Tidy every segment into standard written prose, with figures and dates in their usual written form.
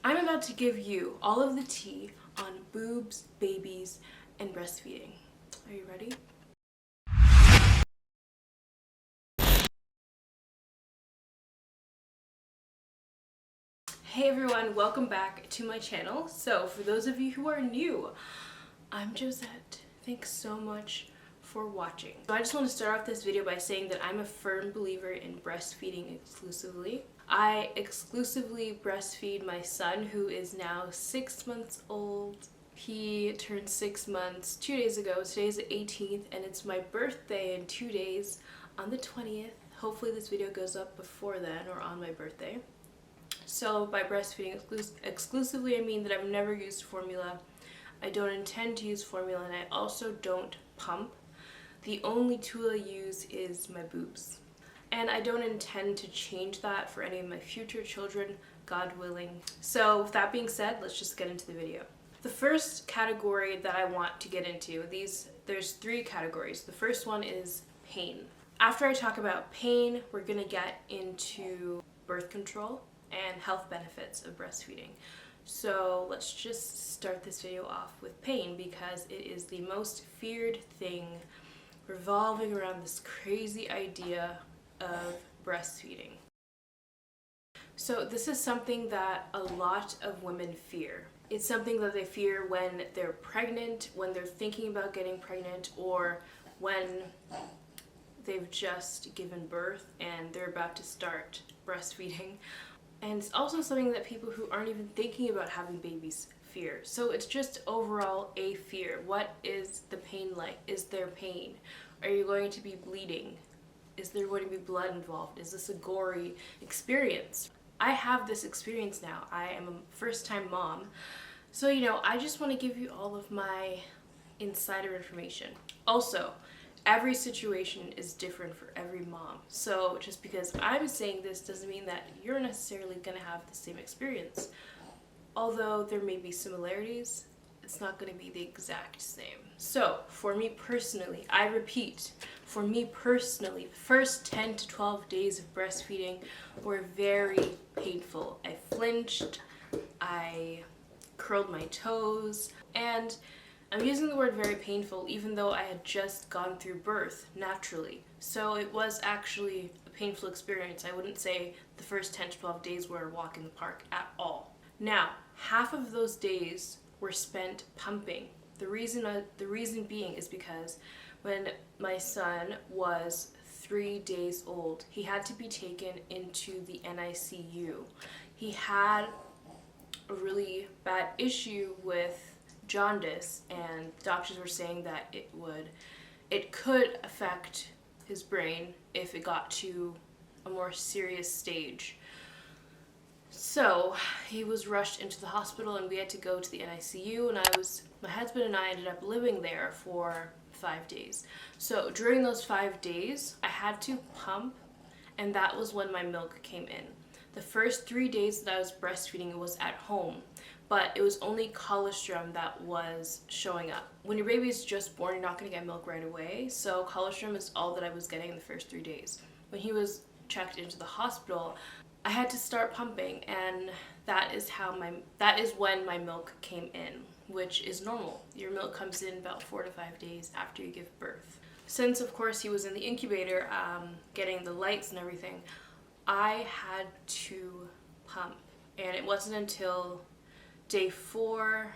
I'm about to give you all of the tea on boobs, babies, and breastfeeding. Are you ready? Hey everyone, welcome back to my channel. So for those of you who are new, I'm Josette. Thanks so much for watching. So I just want to start off this video by saying that I'm a firm believer in breastfeeding exclusively. I exclusively breastfeed my son, who is now 6 months old. He turned 6 months 2 days ago. Today's the 18th and it's my birthday in 2 days on the 20th. Hopefully this video goes up before then or on my birthday. So by breastfeeding exclusively, I mean that I've never used formula. I don't intend to use formula, and I also don't pump. The only tool I use is my boobs. And I don't intend to change that for any of my future children, God willing. So with that being said, let's just get into the video. The first category that I want to get into, there's 3 categories. The first one is pain. After I talk about pain, we're gonna get into birth control and health benefits of breastfeeding. So let's just start this video off with pain, because it is the most feared thing revolving around this crazy idea of breastfeeding. So this is something that a lot of women fear. It's something that they fear when they're pregnant, when they're thinking about getting pregnant, or when they've just given birth and they're about to start breastfeeding. And it's also something that people who aren't even thinking about having babies fear. So it's just overall a fear. What is the pain like? Is there pain? Are you going to be bleeding? Is there going to be blood involved? Is this a gory experience? I have this experience now. I am a first-time mom. So, I just want to give you all of my insider information. Also, every situation is different for every mom. So just because I'm saying this doesn't mean that you're necessarily going to have the same experience. Although there may be similarities, it's not going to be the exact same. So for me personally, I repeat, for me personally, the first 10 to 12 days of breastfeeding were very painful. I flinched, I curled my toes, and I'm using the word very painful even though I had just gone through birth naturally. So it was actually a painful experience. I wouldn't say the first 10 to 12 days were a walk in the park at all. Now, half of those days were spent pumping. The reason being is because when my son was 3 days old, he had to be taken into the NICU. He had a really bad issue with jaundice, and doctors were saying that it could affect his brain if it got to a more serious stage. So he was rushed into the hospital and we had to go to the NICU, and my husband and I ended up living there for 5 days. So during those 5 days I had to pump, and that was when my milk came in. The first 3 days that I was breastfeeding was at home, but it was only colostrum that was showing up. When your baby is just born, you're not going to get milk right away, so colostrum is all that I was getting in the first 3 days. When he was checked into the hospital, I had to start pumping, and that is when my milk came in, which is normal. Your milk comes in about 4 to 5 days after you give birth. Since, of course, he was in the incubator, getting the lights and everything, I had to pump, and it wasn't until day 4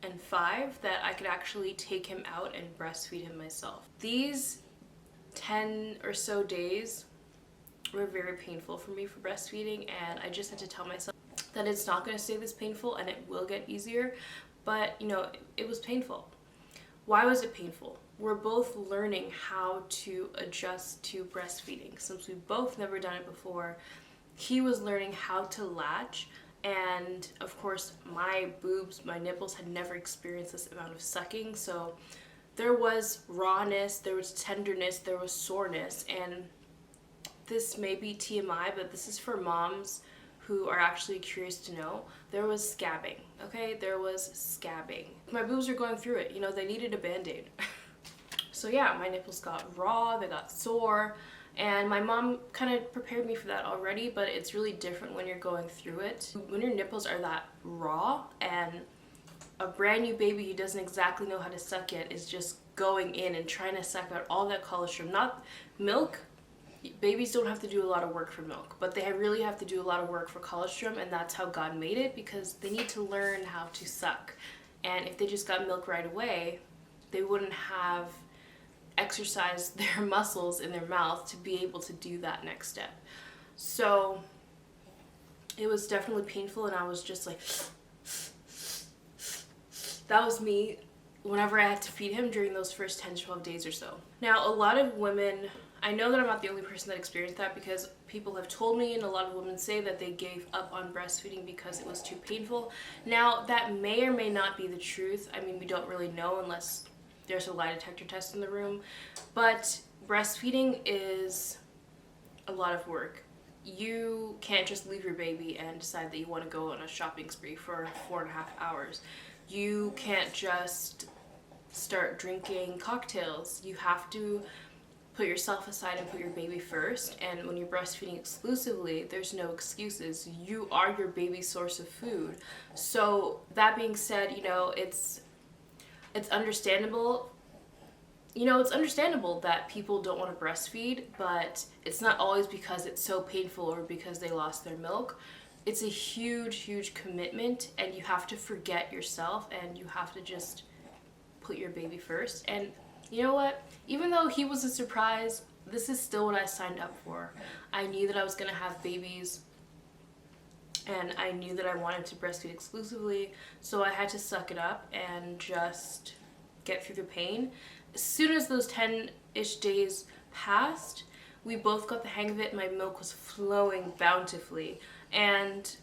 and 5 that I could actually take him out and breastfeed him myself. These 10 or so days were very painful for me for breastfeeding, and I just had to tell myself that it's not going to stay this painful and it will get easier, but it was painful. Why was it painful? We're both learning how to adjust to breastfeeding. Since we've both never done it before, he was learning how to latch, and of course my boobs, my nipples had never experienced this amount of sucking, so there was rawness, there was tenderness, there was soreness, and this may be TMI, but this is for moms who are actually curious to know. There was scabbing, okay? There was scabbing. My boobs were going through it, they needed a band-aid. So yeah, my nipples got raw, they got sore, And my mom kind of prepared me for that already, but it's really different when you're going through it. When your nipples are that raw and a brand new baby who doesn't exactly know how to suck yet is just going in and trying to suck out all that colostrum. Not milk. Babies don't have to do a lot of work for milk, but they really have to do a lot of work for colostrum, and that's how God made it, because they need to learn how to suck. And if they just got milk right away, they wouldn't have exercised their muscles in their mouth to be able to do that next step. So it was definitely painful, and I was just like, that was me whenever I had to feed him during those first 10 to 12 days or so. Now, a lot of women, I know that I'm not the only person that experienced that, because people have told me, and a lot of women say that they gave up on breastfeeding because it was too painful. Now, that may or may not be the truth. I mean, we don't really know unless there's a lie detector test in the room. But breastfeeding is a lot of work. You can't just leave your baby and decide that you want to go on a shopping spree for 4.5 hours. You can't just start drinking cocktails. You have to put yourself aside and put your baby first. And when you're breastfeeding exclusively, there's no excuses. You are your baby's source of food. So that being said, you know, it's understandable. You know, it's understandable that people don't want to breastfeed, but it's not always because it's so painful or because they lost their milk. It's a huge, huge commitment, and you have to forget yourself, and you have to just put your baby first. And you know what? Even though he was a surprise, this is still what I signed up for. I knew that I was going to have babies, and I knew that I wanted to breastfeed exclusively, so I had to suck it up and just get through the pain. As soon as those 10-ish days passed, we both got the hang of it. My milk was flowing bountifully, and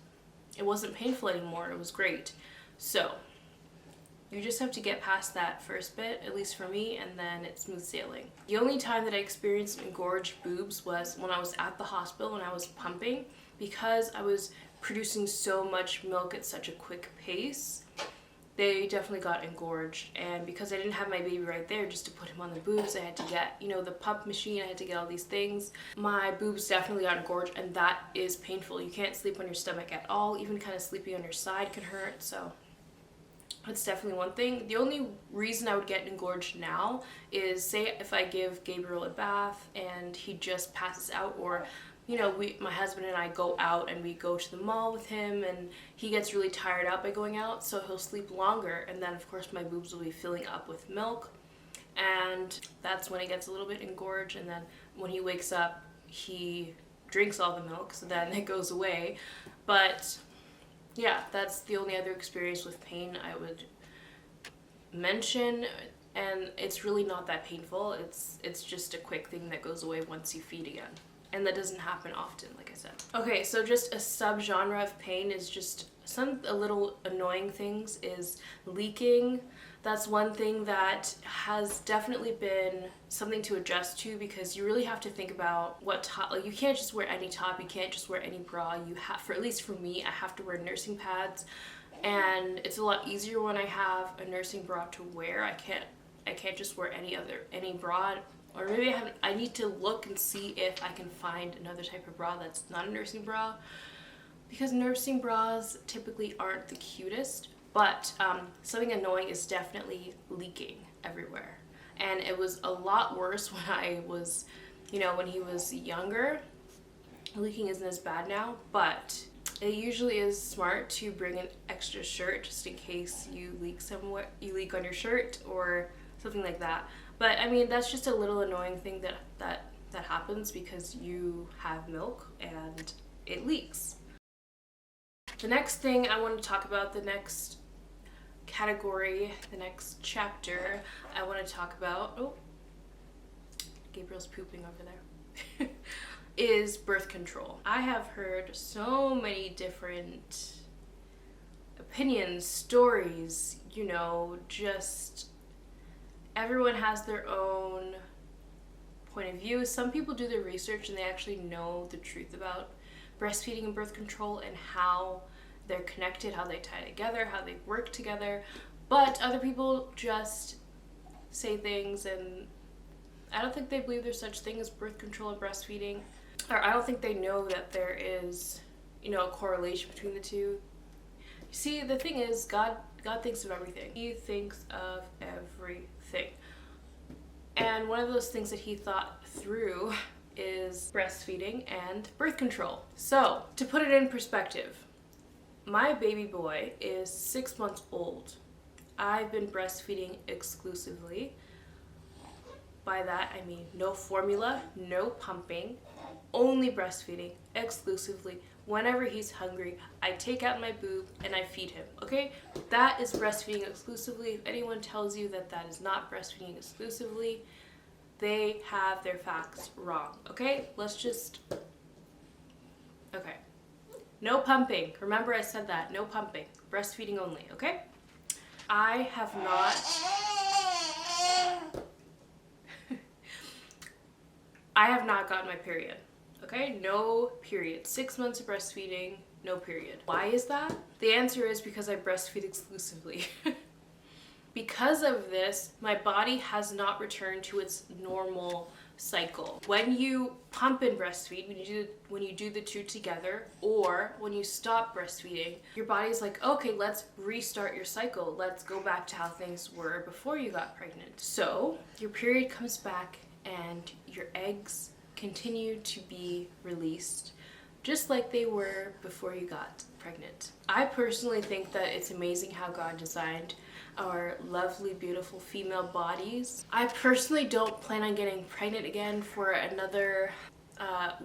it wasn't painful anymore. It was great. So you just have to get past that first bit, at least for me, and then it's smooth sailing. The only time that I experienced engorged boobs was when I was at the hospital when I was pumping, because I was producing so much milk at such a quick pace. They definitely got engorged, and because I didn't have my baby right there just to put him on the boobs, I had to get, you know, the pump machine, I had to get all these things. My boobs definitely got engorged, and that is painful. You can't sleep on your stomach at all. Even kind of sleeping on your side can hurt, so that's definitely one thing. The only reason I would get engorged now is, say if I give Gabriel a bath and he just passes out, or you know, my husband and I go out and we go to the mall with him, and he gets really tired out by going out, so he'll sleep longer, and then of course my boobs will be filling up with milk, and that's when it gets a little bit engorged. And then when he wakes up, he drinks all the milk, so then it goes away. But yeah, that's the only other experience with pain I would mention, and it's really not that painful. It's just a quick thing that goes away once you feed again. And that doesn't happen often, like I said. Okay, so just a subgenre of pain is just a little annoying things is leaking. That's one thing that has definitely been something to adjust to, because you really have to think about what top, like you can't just wear any top, you can't just wear any bra. You have, at least for me, I have to wear nursing pads, and it's a lot easier when I have a nursing bra to wear. I can't just wear any bra. Or maybe I need to look and see if I can find another type of bra that's not a nursing bra, because nursing bras typically aren't the cutest. But something annoying is definitely leaking everywhere. And it was a lot worse when I was, you know, when he was younger. Leaking isn't as bad now, but it usually is smart to bring an extra shirt just in case you leak somewhere, you leak on your shirt or something like that. But I mean, that's just a little annoying thing that happens because you have milk and it leaks. The next thing I want to talk about, the next category, the next chapter I want to talk about, oh, Gabriel's pooping over there, is birth control. I have heard so many different opinions, stories, you know, just everyone has their own point of view. Some people do their research and they actually know the truth about breastfeeding and birth control and how they're connected, how they tie together, how they work together. But other people just say things and I don't think they believe there's such thing as birth control and breastfeeding. Or I don't think they know that there is, you know, a correlation between the two. See, the thing is, God thinks of everything. He thinks of everything. And one of those things that he thought through is breastfeeding and birth control. So, to put it in perspective, my baby boy is 6 months old. I've been breastfeeding exclusively. By that, I mean no formula, no pumping, only breastfeeding exclusively. Whenever he's hungry, I take out my boob and I feed him, okay? That is breastfeeding exclusively. If anyone tells you that that is not breastfeeding exclusively, they have their facts wrong, okay? Okay. No pumping. Remember I said that, no pumping. Breastfeeding only, okay? I have not gotten my period. Okay, no period. 6 months of breastfeeding, no period. Why is that? The answer is because I breastfeed exclusively. Because of this, my body has not returned to its normal cycle. When you pump and breastfeed, when you do the two together, or when you stop breastfeeding, your body's like, okay, let's restart your cycle. Let's go back to how things were before you got pregnant. So your period comes back and your eggs continue to be released just like they were before you got pregnant. I personally think that it's amazing how God designed our lovely, beautiful female bodies. I personally don't plan on getting pregnant again for another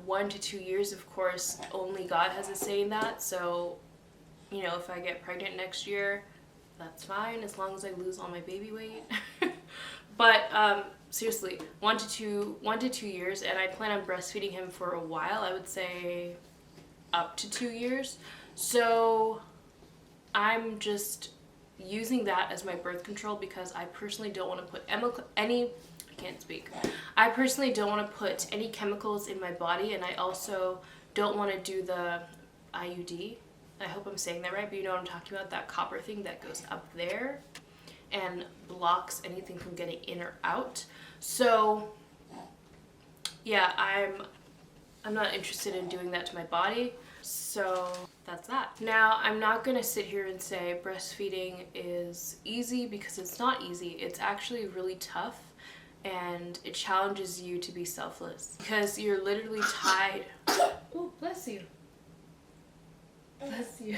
1 to 2 years. Of course, only God has a say in that. So, you know, if I get pregnant next year, that's fine as long as I lose all my baby weight. But seriously, 1 to 2 years, and I plan on breastfeeding him for a while. I would say up to 2 years. So I'm just using that as my birth control because I personally don't want to put I personally don't want to put any chemicals in my body, and I also don't want to do the IUD. I hope I'm saying that right, but you know what I'm talking about, that copper thing that goes up there and blocks anything from getting in or out. So yeah, I'm not interested in doing that to my body. So that's that. Now, I'm not gonna sit here and say breastfeeding is easy because it's not easy. It's actually really tough, and it challenges you to be selfless because you're literally tied. Oh, bless you. Bless you.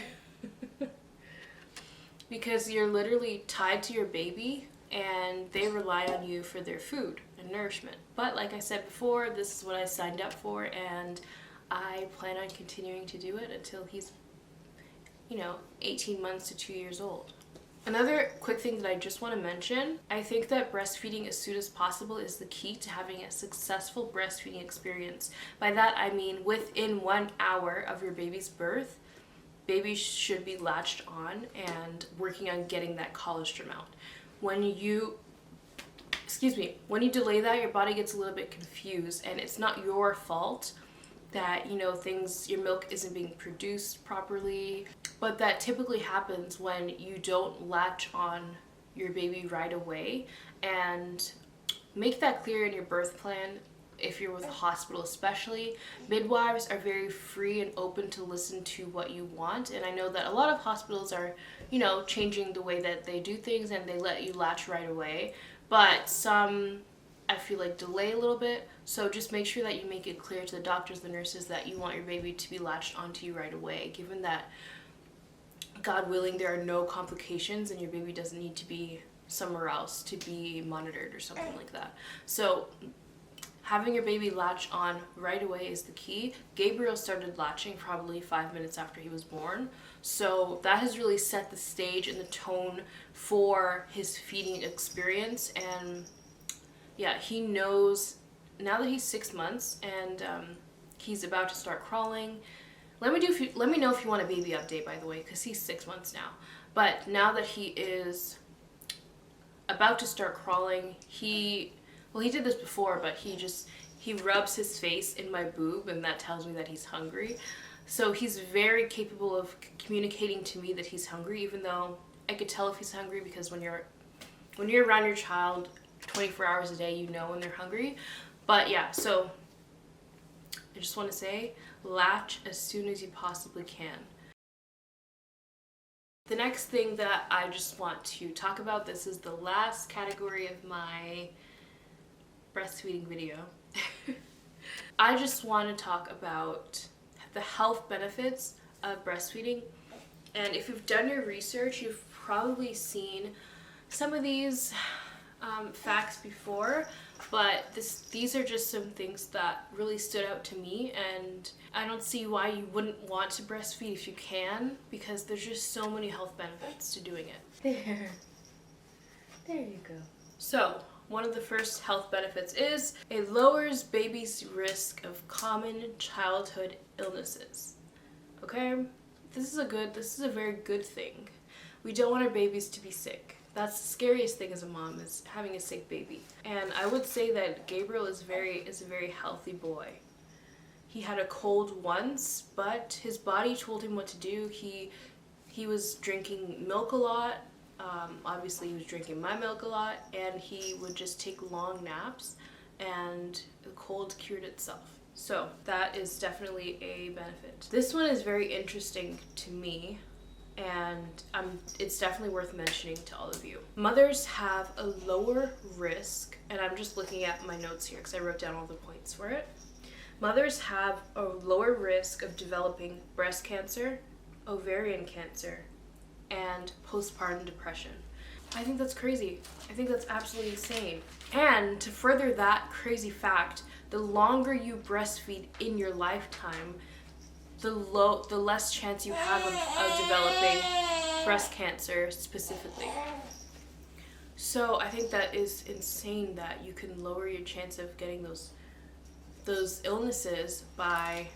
Because you're literally tied to your baby and they rely on you for their food and nourishment. But like I said before, this is what I signed up for, and I plan on continuing to do it until he's, 18 months to 2 years old. Another quick thing that I just want to mention, I think that breastfeeding as soon as possible is the key to having a successful breastfeeding experience. By that I mean within 1 hour of your baby's birth, babies should be latched on and working on getting that colostrum out. When you delay that, your body gets a little bit confused, and it's not your fault that, your milk isn't being produced properly, but that typically happens when you don't latch on your baby right away. And make that clear in your birth plan. If you're with a hospital especially, midwives are very free and open to listen to what you want, and I know that a lot of hospitals are, changing the way that they do things and they let you latch right away, but some, I feel like, delay a little bit. So just make sure that you make it clear to the doctors, the nurses, that you want your baby to be latched onto you right away, given that, God willing, there are no complications and your baby doesn't need to be somewhere else to be monitored or something like that. So having your baby latch on right away is the key. Gabriel started latching probably 5 minutes after he was born. So that has really set the stage and the tone for his feeding experience. And yeah, he knows now that he's 6 months and he's about to start crawling. Let me know if you want a baby update, by the way, because he's 6 months now. But now that he is about to start crawling, he did this before, but he rubs his face in my boob, and that tells me that he's hungry. So he's very capable of communicating to me that he's hungry, even though I could tell if he's hungry, because when you're around your child 24 hours a day, you know when they're hungry. But yeah, so I just want to say, latch as soon as you possibly can. The next thing that I just want to talk about, this is the last category of my breastfeeding video. I just want to talk about the health benefits of breastfeeding. And if you've done your research, you've probably seen some of these facts before, but these are just some things that really stood out to me, and I don't see why you wouldn't want to breastfeed if you can, because there's just so many health benefits to doing it. There you go. So, one of the first health benefits is it lowers babies' risk of common childhood illnesses. Okay? This is a very good thing. We don't want our babies to be sick. That's the scariest thing as a mom, is having a sick baby. And I would say that Gabriel is a very healthy boy. He had a cold once, but his body told him what to do. He was drinking milk a lot. Obviously he was drinking my milk a lot, and he would just take long naps, and the cold cured itself. So that is definitely a benefit. This one is very interesting to me, and it's definitely worth mentioning to all of you. Mothers have a lower risk, and I'm just looking at my notes here because I wrote down all the points for it. Mothers have a lower risk of developing breast cancer, ovarian cancer, and postpartum depression. I think that's crazy. I think that's absolutely insane. And to further that crazy fact, the longer you breastfeed in your lifetime, the less chance you have of developing breast cancer specifically. So I think that is insane that you can lower your chance of getting those illnesses by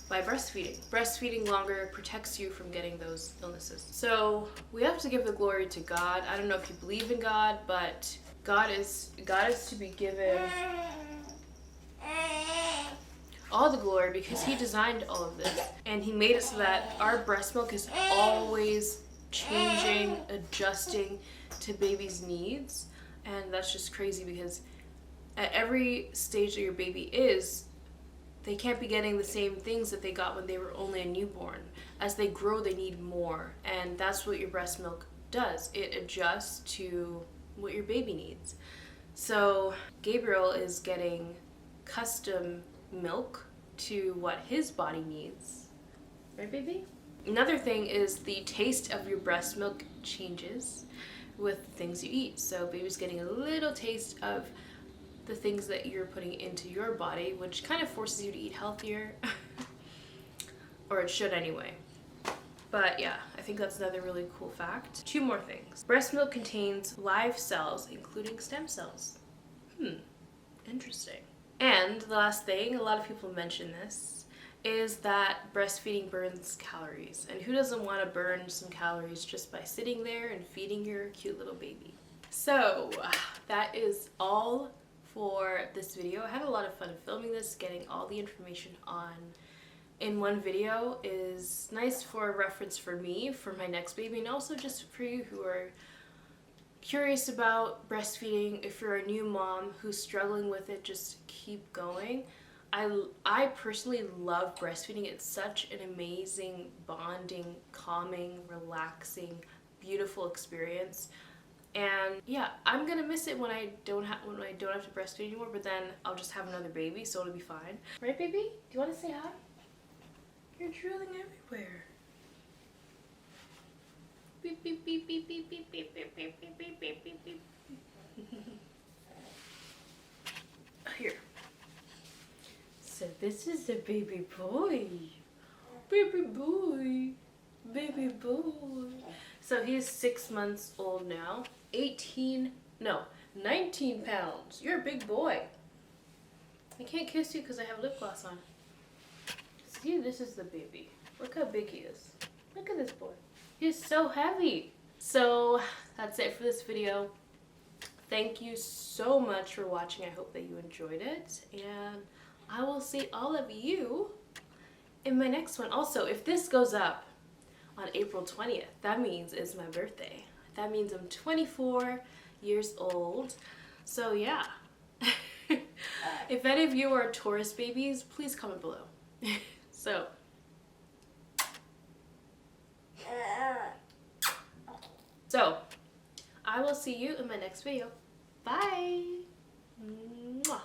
breastfeeding. Breastfeeding longer protects you from getting those illnesses. So we have to give the glory to God. I don't know if you believe in God, but God is to be given all the glory, because he designed all of this, and he made it so that our breast milk is always changing, adjusting to baby's needs. And that's just crazy, because at every stage that your baby is, they can't be getting the same things that they got when they were only a newborn. As they grow, they need more, and that's what your breast milk does. It adjusts to what your baby needs. So Gabriel is getting custom milk to what his body needs. Right, baby? Another thing is the taste of your breast milk changes with things you eat. So baby's getting a little taste of the things that you're putting into your body, which kind of forces you to eat healthier. Or it should anyway. But yeah, I think that's another really cool fact. 2 more things. Breast milk contains live cells, including stem cells. Interesting. And the last thing, a lot of people mention this, is that breastfeeding burns calories. And who doesn't want to burn some calories just by sitting there and feeding your cute little baby? So that is all for this video. I had a lot of fun filming this. Getting all the information in one video is nice for reference for me, for my next baby, and also just for you who are curious about breastfeeding. If you're a new mom who's struggling with it, just keep going. I personally love breastfeeding. It's such an amazing, bonding, calming, relaxing, beautiful experience. And yeah, I'm gonna miss it when I don't have to breastfeed anymore, but then I'll just have another baby, so it'll be fine. Right, baby? Do you want to say hi? You're drooling everywhere. Beep beep beep beep beep beep beep beep beep beep beep beep beep beep. Here. So this is the baby boy. Baby boy. Baby boy. So he's 6 months old now. 19 pounds. You're a big boy. I can't kiss you because I have lip gloss on. See, this is the baby. Look how big he is. Look at this boy. He's so heavy. So that's it for this video. Thank you so much for watching. I hope that you enjoyed it. And I will see all of you in my next one. Also, if this goes up on April 20th, that means it's my birthday. That means I'm 24 years old. So yeah. If any of you are Taurus babies, please comment below. So I will see you in my next video. Bye. Mwah.